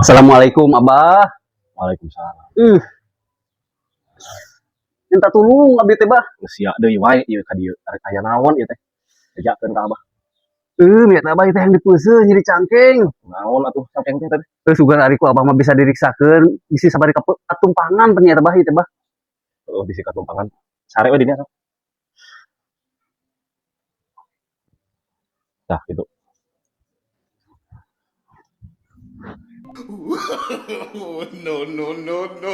Assalamualaikum Abah. Waalaikumsalam. Minta tolong abdi teh bah. Sia deui wae ieu ka dieu arek aya naon ieu teh. Ajakeun ka Abah. Minta abah teh yang dipeuseuh nyeri cangkeng. Naon atuh cangkeng teh tadi? Sugan ari ku abah mah bisa diriksakeun, bisi sabari katumpangan ternyata bah ieu teh bah. Oh, bisi katumpangan. Sare we dinya. Tah gitu. No, no, no, no.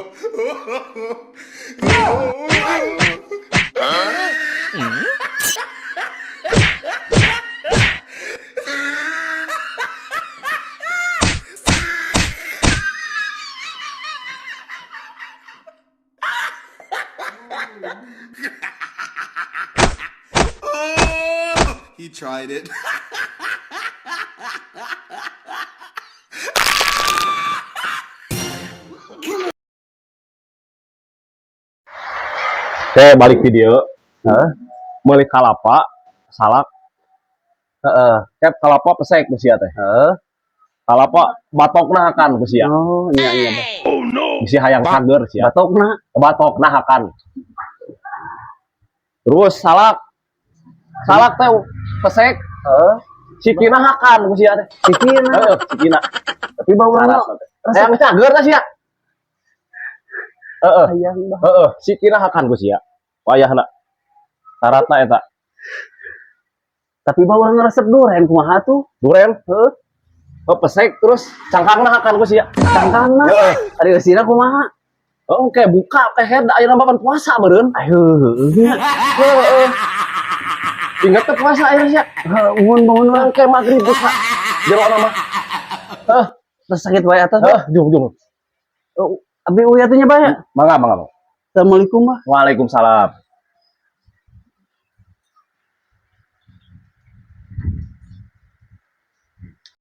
He tried it. Teh balik di dieu. Meuli kalapa, salak. Kep kalapa pesek ku sia teh. Kalapa batokna hakan ku sia. Oh, iya bah. Bisi hayang sager sia. Batokna hakan. Terus salak teh pesek. Sikina hakan ku sia teh. Sikina. Tapi baurna Hayang cager teh sia. hayang bah. Sikina hakan ku sia. Wayahna. Syaratna eta. Tapi baurna resep duren kumaha tuh? Duren, pesek terus cangkangna hakan ku sia. Cangkangna. Ari eusina kumaha? Oke, buka teh heda ayeuna papan puasa meureun. Ingat teh puasa aya sia. Mun Ke magrib buka. Jerona mah. terus sakit wae atuh. Jung. Abdi uyah teh nya bah ya. Mangga. Assalamualaikum bah. Waalaikumsalam.